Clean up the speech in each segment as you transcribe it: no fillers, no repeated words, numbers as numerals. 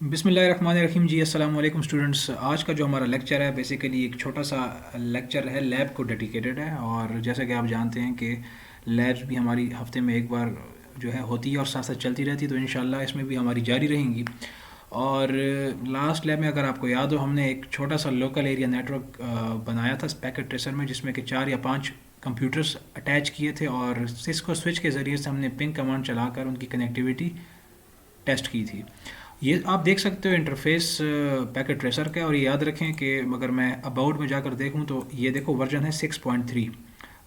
بسم اللہ الرحمن الرحیم جی السلام علیکم اسٹوڈنٹس. آج کا جو ہمارا لیکچر ہے بیسیکلی ایک چھوٹا سا لیکچر ہے، لیب کو ڈیڈیکیٹڈ ہے. اور جیسا کہ آپ جانتے ہیں کہ لیبس بھی ہماری ہفتے میں ایک بار جو ہے ہوتی ہے اور ساتھ ساتھ چلتی رہتی ہے، تو انشاءاللہ اس میں بھی ہماری جاری رہیں گی. اور لاسٹ لیب میں اگر آپ کو یاد ہو، ہم نے ایک چھوٹا سا لوکل ایریا نیٹورک بنایا تھا پیکٹ ٹریسر میں، جس میں کہ 4 یا 5 کمپیوٹرز اٹیچ کیے تھے اور سسکو سوئچ کے ذریعے سے ہم نے پنگ کمانڈ چلا کر ان کی کنیکٹیوٹی ٹیسٹ کی تھی. یہ آپ دیکھ سکتے ہو انٹرفیس پیکٹ ٹریسر کا. اور یہ یاد رکھیں کہ اگر میں اباؤٹ میں جا کر دیکھوں تو یہ دیکھو ورژن ہے 6.3.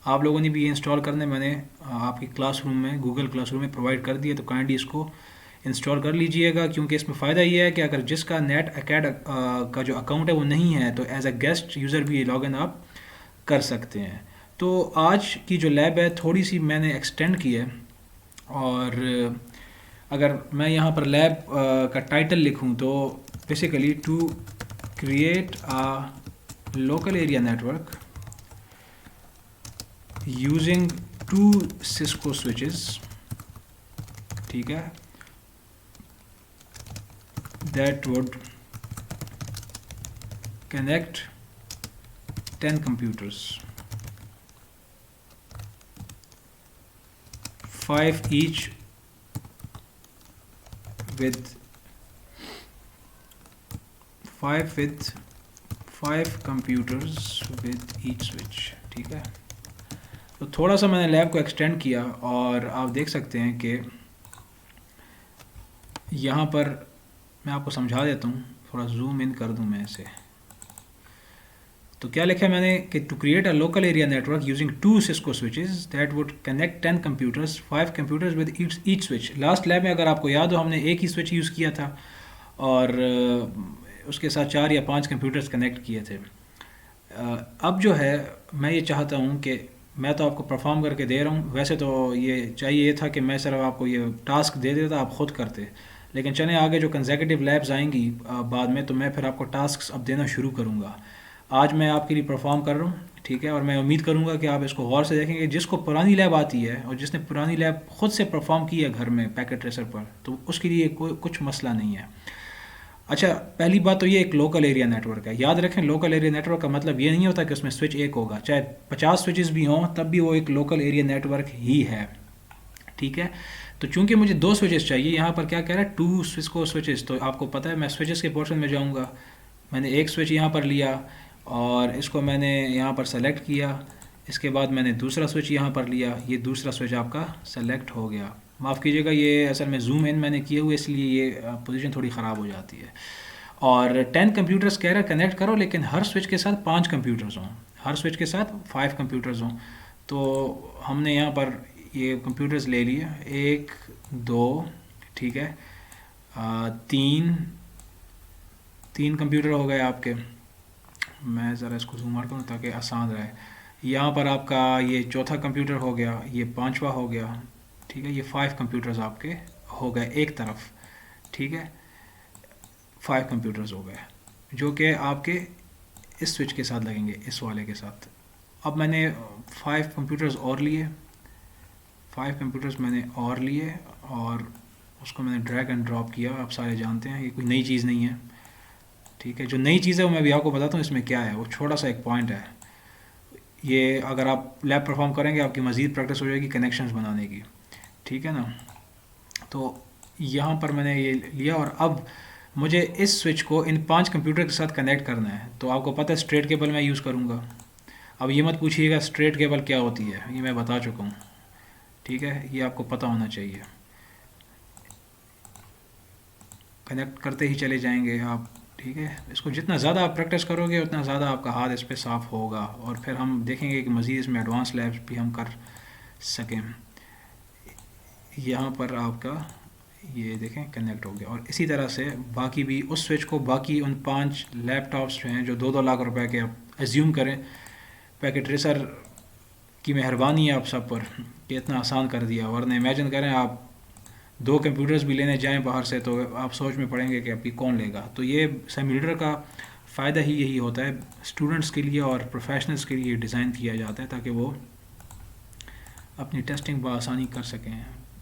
آپ لوگوں نے بھی یہ انسٹال کرنے میں نے آپ کی کلاس روم میں گوگل کلاس روم میں پرووائڈ کر دیا، تو کائنڈلی اس کو انسٹال کر لیجئے گا، کیونکہ اس میں فائدہ یہ ہے کہ اگر جس کا نیٹ اکیڈ کا جو اکاؤنٹ ہے وہ نہیں ہے تو ایز اے گیسٹ یوزر بھی یہ لاگ ان آپ کر سکتے ہیں. تو آج کی جو لیب ہے تھوڑی سی میں نے ایکسٹینڈ کی ہے. اور اگر میں یہاں پر لیب کا ٹائٹل لکھوں تو basically to create local area network using 2 Cisco switches, ٹھیک ہے، that would connect 10 computers, 5 each with 5 computers with each switch. ٹھیک ہے، تو تھوڑا سا میں نے لیب کو ایکسٹینڈ کیا اور آپ دیکھ سکتے ہیں کہ یہاں پر میں آپ کو سمجھا دیتا ہوں، تھوڑا زوم ان کر دوں میں اسے. تو کیا لکھا ہے میں نے کہ to create a local area network using 2 Cisco switches that would connect 10 computers, 5 computers with each switch. Last lab میں اگر آپ کو یاد ہو ہم نے ایک ہی سوئچ یوز کیا تھا اور اس کے ساتھ 4 یا 5 کمپیوٹرز کنیکٹ کیے تھے. اب جو ہے میں یہ چاہتا ہوں کہ میں تو آپ کو پرفارم کر کے دے رہا ہوں، ویسے تو یہ چاہیے تھا کہ میں صرف آپ کو یہ ٹاسک دے دیتا، آپ خود کرتے، لیکن چلیں آگے جو کنزیکٹیو لیبز آئیں گی بعد میں تو میں پھر آپ کو ٹاسکس اب دینا شروع کروں گا. آج میں آپ کے لیے پرفارم کر رہا ہوں، ٹھیک ہے، اور میں امید کروں گا کہ آپ اس کو غور سے دیکھیں گے. جس کو پرانی لیب آتی ہے اور جس نے پرانی لیب خود سے پرفارم کی ہے گھر میں پیکٹ ٹریسر پر، تو اس کے لیے کچھ مسئلہ نہیں ہے. اچھا، پہلی بات تو یہ ایک لوکل ایریا نیٹورک ہے. یاد رکھیں لوکل ایریا نیٹورک کا مطلب یہ نہیں ہوتا کہ اس میں سوئچ ایک ہوگا، چاہے 50 سوئچز بھی ہوں تب بھی وہ ایک لوکل ایریا نیٹورک ہی ہے. ٹھیک ہے، تو چونکہ مجھے 2 سوئچز چاہیے، یہاں پر کیا کہہ رہا ہے 2 سسکو سوئچز، تو آپ کو پتہ ہے میں سوئچز کے پورشن میں جاؤں گا. میں نے ایک سوئچ یہاں پر لیا اور اس کو میں نے یہاں پر سلیکٹ کیا. اس کے بعد میں نے دوسرا سوئچ یہاں پر لیا، یہ دوسرا سوئچ آپ کا سلیکٹ ہو گیا. معاف کیجیے گا، یہ اصل میں زوم ان میں نے کیے ہوئے، اس لیے یہ پوزیشن تھوڑی خراب ہو جاتی ہے. اور 10 کمپیوٹرز کہہ رہا ہے کنیکٹ کرو، لیکن ہر سوئچ کے ساتھ 5 کمپیوٹرز ہوں، ہر سوئچ کے ساتھ 5 کمپیوٹرز ہوں. تو ہم نے یہاں پر یہ کمپیوٹرز لے لیے، 1 2، ٹھیک ہے، 3 کمپیوٹر ہو گئے آپ کے. میں ذرا اس کو زوم آؤٹ کروں تاکہ آسان رہے. یہاں پر آپ کا یہ چوتھا کمپیوٹر ہو گیا، یہ 5واں ہو گیا، ٹھیک ہے. یہ 5 کمپیوٹرز آپ کے ہو گئے ایک طرف، ٹھیک ہے، 5 کمپیوٹرز ہو گئے جو کہ آپ کے اس سوئچ کے ساتھ لگیں گے، اس والے کے ساتھ. اب میں نے 5 کمپیوٹرز اور لیے، 5 کمپیوٹرز میں نے اور لیے اور اس کو میں نے ڈریگ اینڈ ڈراپ کیا. آپ سارے جانتے ہیں یہ کوئی نئی چیز نہیں ہے، ٹھیک ہے. جو نئی چیز ہے وہ میں بھی آپ کو بتاتا ہوں اس میں کیا ہے. وہ چھوٹا سا ایک پوائنٹ ہے، یہ اگر آپ لیب پرفارم کریں گے آپ کی مزید پریکٹس ہو جائے گی کنیکشنز بنانے کی، ٹھیک ہے نا. تو یہاں پر میں نے یہ لیا اور اب مجھے اس سوئچ کو ان 5 کمپیوٹر کے ساتھ کنیکٹ کرنا ہے. تو آپ کو پتہ ہے اسٹریٹ کیبل میں یوز کروں گا. اب یہ مت پوچھیے گا اسٹریٹ کیبل کیا ہوتی ہے، یہ میں بتا چکا ہوں، ٹھیک ہے، یہ آپ کو پتہ ہونا چاہیے. کنیکٹ کرتے ہی چلے جائیں گے آپ، ٹھیک ہے. اس کو جتنا زیادہ آپ پریکٹس کرو گے اتنا زیادہ آپ کا ہاتھ اس پہ صاف ہوگا اور پھر ہم دیکھیں گے کہ مزید اس میں ایڈوانس لیبس بھی ہم کر سکیں. یہاں پر آپ کا یہ دیکھیں کنیکٹ ہو گیا. اور اسی طرح سے باقی بھی اس سوئچ کو باقی ان 5 لیپ ٹاپس جو ہیں جو 2-2 لاکھ روپے کے آپ ایزیوم کریں. پیکٹ ٹریسر کی مہربانی ہے آپ سب پر کہ اتنا آسان کر دیا، ورنہ امیجن کریں آپ 2 کمپیوٹرز بھی لینے جائیں باہر سے تو آپ سوچ میں پڑیں گے کہ ابھی کون لے گا. تو یہ سیمولیٹر کا فائدہ ہی یہی ہوتا ہے، اسٹوڈنٹس کے لیے اور پروفیشنلز کے لیے ڈیزائن کیا جاتا ہے تاکہ وہ اپنی ٹیسٹنگ بآسانی کر سکیں،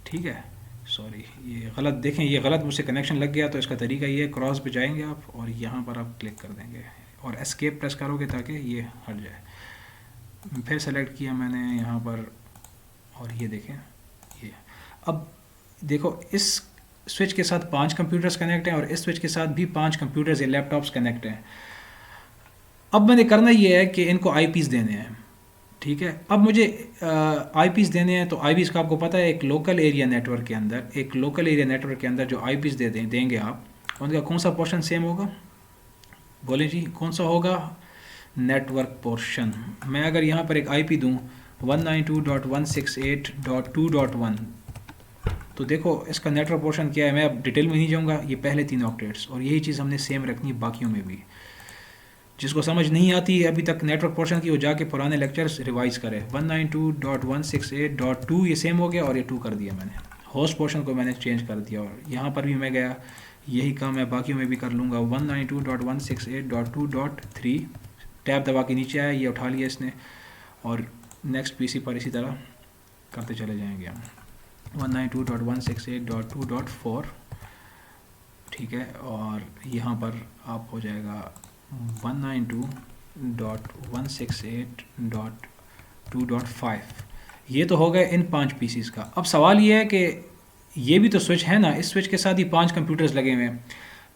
ٹھیک ہے. سوری یہ غلط، دیکھیں یہ غلط مجھ سے کنیکشن لگ گیا، تو اس کا طریقہ یہ ہے کراس پہ جائیں گے آپ اور یہاں پر آپ کلک کر دیں گے اور اسکیپ پریس کرو گے تاکہ یہ ہٹ جائے. پھر سلیکٹ کیا میں نے یہاں پر اور یہ دیکھیں یہ. اب دیکھو اس سوئچ کے ساتھ 5 کمپیوٹرز کنیکٹ ہیں اور اس سوئچ کے ساتھ بھی 5 کمپیوٹرز یا لیپ ٹاپس کنیکٹ ہیں. اب میں نے کرنا یہ ہے کہ ان کو آئی پیز دینے ہیں. ٹھیک ہے، اب مجھے آئی پیز دینے ہیں، تو آئی پیز کا آپ کو پتہ ہے ایک لوکل ایریا نیٹ ورک کے اندر، ایک لوکل ایریا نیٹ ورک کے اندر جو آئی پیز دیں گے آپ، ان کا کون سا پورشن سیم ہوگا؟ بولیں جی کون سا ہوگا؟ Network portion. میں اگر یہاں پر ایک آئی پی دوں 192.168.2.1 تو دیکھو اس کا نیٹ ورک پورشن کیا ہے. میں اب ڈیٹیل میں نہیں جاؤں گا، یہ پہلے 3 آکٹیٹس، اور یہی چیز ہم نے سیم رکھنی ہے باقیوں میں بھی. جس کو سمجھ نہیں آتی ہے ابھی تک نیٹ ورک پورشن کی، وہ جا کے پرانے لیکچرز ریوائز کرے. 192.168.2 یہ سیم ہو گیا اور یہ 2 کر دیا میں نے. ہوسٹ پورشن کو میں نے چینج کر دیا اور یہاں پر بھی میں گیا، یہی کام میں باقیوں میں بھی کر لوں گا. 192.168.2.3 ٹیب دبا کے نیچے آیا، یہ اٹھا لیا اس نے، اور نیکسٹ پی سی پر اسی طرح کرتے چلے جائیں گے ہم. 192.168.2.4 ٹھیک ہے، اور یہاں پر آپ ہو جائے گا 192.168.2.5. یہ تو ہو گئے ان 5 پیسز کا. اب سوال یہ ہے کہ یہ بھی تو سوئچ ہے نا، اس سوئچ کے ساتھ ہی 5 کمپیوٹرز لگے ہوئے ہیں،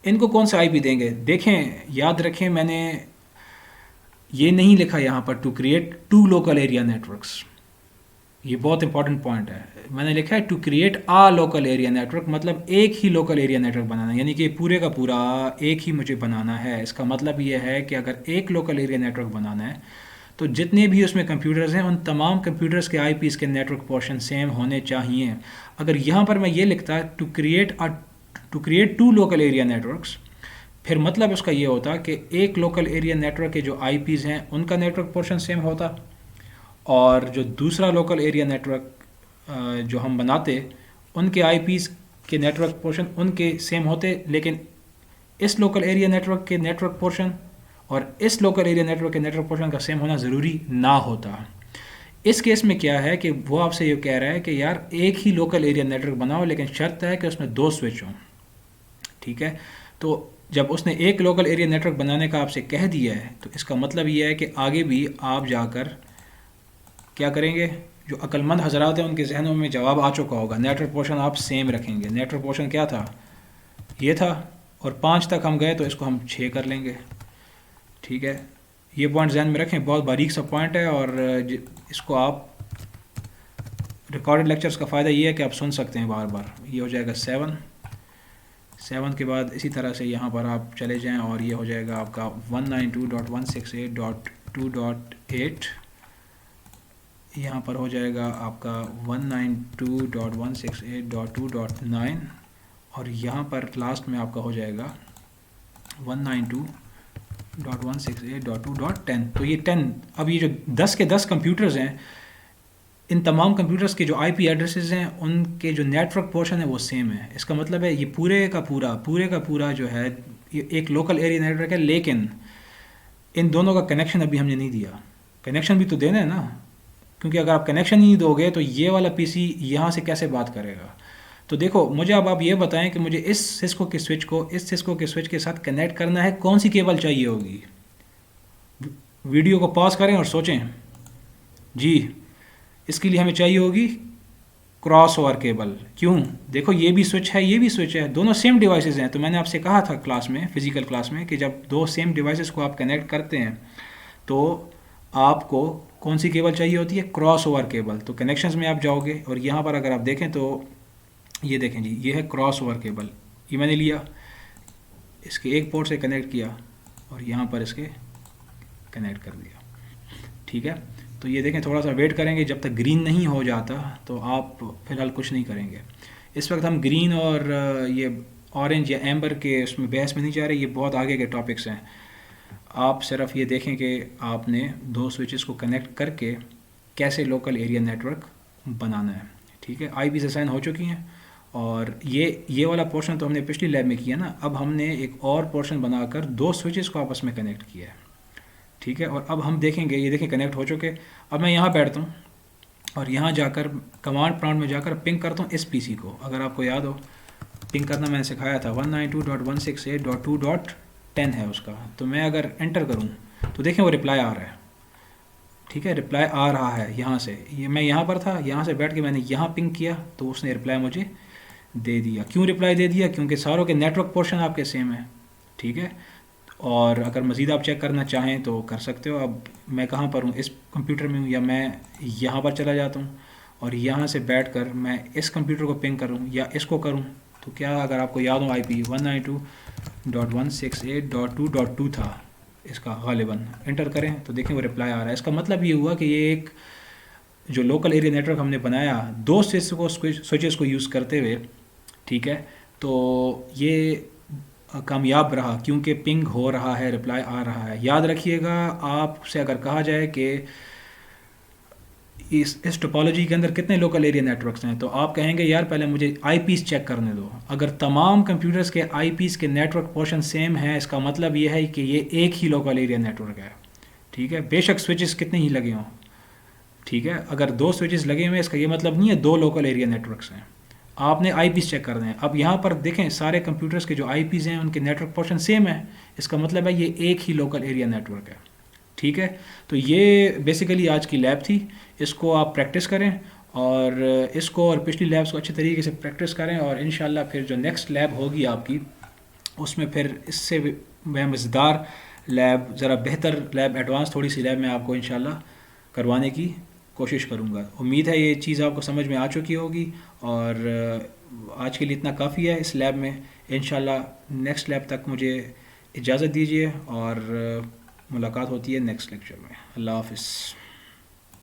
ان کو کون سا آئی پی دیں گے؟ دیکھیں یاد رکھیں میں نے یہ نہیں لکھا یہاں پر to create 2 local area networks. یہ بہت امپورٹنٹ پوائنٹ ہے. میں نے لکھا ہے to create a local area network, مطلب ایک ہی لوکل ایریا نیٹورک بنانا، یعنی کہ پورے کا پورا ایک ہی مجھے بنانا ہے. اس کا مطلب یہ ہے کہ اگر ایک لوکل ایریا نیٹورک بنانا ہے تو جتنے بھی اس میں کمپیوٹرز ہیں ان تمام کمپیوٹرز کے آئی پیز کے نیٹورک پورشن سیم ہونے چاہیے. اگر یہاں پر میں یہ لکھتا to create 2 local area networks, پھر مطلب اس کا یہ ہوتا کہ ایک لوکل ایریا نیٹورک کے جو آئی پیز ہیں ان کا نیٹورک پورشن سیم ہوتا، اور جو دوسرا لوکل ایریا نیٹورک جو ہم بناتے ان کے آئی پیز کے نیٹورک پورشن ان کے سیم ہوتے، لیکن اس لوکل ایریا نیٹورک کے نیٹورک پورشن اور اس لوکل ایریا نیٹورک کے نیٹورک پورشن کا سیم ہونا ضروری نہ ہوتا. اس کیس میں کیا ہے کہ وہ آپ سے یہ کہہ رہا ہے کہ یار ایک ہی لوکل ایریا نیٹورک بناؤ، لیکن شرط ہے کہ اس میں 2 سوئچ ہوں. ٹھیک ہے، تو جب اس نے ایک لوکل ایریا نیٹورک بنانے کا آپ سے کہہ دیا ہے تو اس کا مطلب یہ ہے کہ آگے بھی آپ جا کر کیا کریں گے؟ جو عقل مند حضرات ہیں ان کے ذہنوں میں جواب آ چکا ہوگا، نیٹورک پورشن آپ سیم رکھیں گے. نیٹورک پورشن کیا تھا؟ یہ تھا، اور 5 تک ہم گئے تو اس کو ہم 6 کر لیں گے. ٹھیک ہے، یہ پوائنٹ ذہن میں رکھیں، بہت باریک سا پوائنٹ ہے، اور اس کو آپ ریکارڈڈ لیکچرز کا فائدہ یہ ہے کہ آپ سن سکتے ہیں بار بار. یہ ہو جائے گا 7 کے بعد اسی طرح سے یہاں پر آپ چلے جائیں اور یہ ہو جائے گا آپ کا 192.168.2.8. یہاں پر ہو جائے گا آپ کا 192.168.2.9، اور یہاں پر لاسٹ میں آپ کا ہو جائے گا 192.168.2.10. تو یہ 10، اب یہ جو 10 کے 10 کمپیوٹرز ہیں، ان تمام کمپیوٹرز کے جو آئی پی ایڈریسز ہیں ان کے جو نیٹ ورک پورشن ہے وہ سیم ہے. اس کا مطلب ہے یہ پورے کا پورا جو ہے یہ ایک لوکل ایریا نیٹ ورک ہے، لیکن ان دونوں کا کنیکشن ابھی ہم نے نہیں دیا. کنیکشن بھی تو دینا ہے نا، کیونکہ اگر آپ کنیکشن نہیں دو گے تو یہ والا پی سی یہاں سے کیسے بات کرے گا؟ تو دیکھو مجھے اب آپ یہ بتائیں کہ مجھے اس سسکو کے سوئچ کو اس سسکو کے سوئچ کے ساتھ کنیکٹ کرنا ہے، کون سی کیبل چاہیے ہوگی؟ ویڈیو کو پاز کریں اور سوچیں. جی اس کے لیے ہمیں چاہیے ہوگی کراس اوور کیبل. کیوں؟ دیکھو یہ بھی سوئچ ہے، یہ بھی سوئچ ہے، دونوں سیم ڈیوائسز ہیں. تو میں نے آپ سے کہا تھا کلاس میں، فزیکل کلاس میں، کہ جب 2 سیم ڈیوائسز کو آپ کنیکٹ کرتے ہیں تو آپ کو کون سی کیبل چاہیے ہوتی ہے؟ Cross over cable. تو کنیکشنز میں آپ جاؤ گے اور یہاں پر اگر آپ دیکھیں تو یہ دیکھیں جی، یہ ہے کراس اوور کیبل. یہ میں نے لیا، اس کے ایک پورٹ سے کنیکٹ کیا اور یہاں پر اس کے کنیکٹ کر دیا. ٹھیک ہے، تو یہ دیکھیں تھوڑا سا ویٹ کریں گے جب تک گرین نہیں ہو جاتا تو آپ فی الحال کچھ نہیں کریں گے. اس وقت ہم گرین اور یہ اورنج یا ایمبر کے اس میں بحث میں نہیں جا رہے، یہ بہت آگے کے ٹاپکس ہیں. آپ صرف یہ دیکھیں کہ آپ نے 2 سوئچز کو کنیکٹ کر کے کیسے لوکل ایریا نیٹورک بنانا ہے. ٹھیک ہے، آئی پیز اسائن ہو چکی ہیں، اور یہ والا پورشن تو ہم نے پچھلی لیب میں کیا نا. اب ہم نے ایک اور پورشن بنا کر 2 سوئچز کو آپس میں کنیکٹ کیا ہے. ٹھیک ہے، اور اب ہم دیکھیں گے، یہ دیکھیں کنیکٹ ہو چکے. اب میں یہاں بیٹھتا ہوں اور یہاں جا کر کمانڈ پرامپٹ میں جا کر پنگ کرتا ہوں اس پی سی کو. اگر آپ کو یاد ہو پنگ کرنا میں نے سکھایا تھا 192.168.2.10 ہے اس کا. تو میں اگر انٹر کروں تو دیکھیں وہ رپلائی آ رہا ہے. ٹھیک ہے, رپلائی آ رہا ہے یہاں سے. یہ میں یہاں پر تھا, یہاں سے بیٹھ کے میں نے یہاں پنگ کیا تو اس نے رپلائی مجھے دے دیا. کیوں رپلائی دے دیا؟ کیونکہ ساروں کے نیٹ ورک پورشن آپ کے سیم ہے. ٹھیک ہے, اور اگر مزید آپ چیک کرنا چاہیں تو کر سکتے ہو. اب میں کہاں پر ہوں, اس کمپیوٹر میں ہوں, یا میں یہاں پر چلا جاتا ہوں اور یہاں سے بیٹھ کر میں اس کمپیوٹر کو پنگ کروں یا اس کو کروں. تو کیا اگر آپ کو یاد ہو آئی پی 192.168.2.2 تھا اس کا غالباً, انٹر کریں تو دیکھیں وہ رپلائی آ رہا ہے. اس کا مطلب یہ ہوا کہ یہ ایک جو لوکل ایریا نیٹ ورک ہم نے بنایا دو سوئچز کو یوز کرتے ہوئے, ٹھیک ہے, تو یہ کامیاب رہا کیونکہ پنگ ہو رہا ہے, رپلائی آ رہا ہے. یاد رکھیے گا, آپ سے اگر کہا جائے کہ اس ٹوپالوجی کے اندر کتنے لوکل ایریا نیٹ ورکس ہیں, تو آپ کہیں گے یار پہلے مجھے آئی پیز چیک کرنے دو. اگر تمام کمپیوٹرز کے آئی پیز کے نیٹ ورک پورشن سیم ہیں, اس کا مطلب یہ ہے کہ یہ ایک ہی لوکل ایریا نیٹ ورک ہے. ٹھیک ہے, بے شک سوئچز کتنے ہی لگے ہوں. ٹھیک ہے, اگر دو سوئچز لگے ہوئے اس کا یہ مطلب نہیں ہے دو لوکل ایریا نیٹ ورکس ہیں. آپ نے آئی پیز چیک کرنے ہیں. اب یہاں پر دیکھیں سارے کمپیوٹرز کے جو آئی پیز ہیں ان کے نیٹ ورک پورشن سیم ہے, اس کا مطلب ہے یہ ایک ہی لوکل ایریا نیٹ ورک ہے. ٹھیک ہے, تو یہ بیسیکلی آج کی لیب تھی. اس کو آپ پریکٹس کریں اور اس کو اور پچھلی لیبس کو اچھے طریقے سے پریکٹس کریں, اور انشاءاللہ پھر جو نیکسٹ لیب ہوگی آپ کی اس میں پھر اس سے مزیدار لیب, ذرا بہتر لیب, ایڈوانس تھوڑی سی لیب میں آپ کو انشاءاللہ کروانے کی کوشش کروں گا. امید ہے یہ چیز آپ کو سمجھ میں آ چکی ہوگی, اور آج کے لیے اتنا کافی ہے اس لیب میں. انشاءاللہ نیکسٹ لیب تک مجھے اجازت دیجیے اور ملاقات ہوتی ہے نیکسٹ لیکچر میں. اللہ حافظ.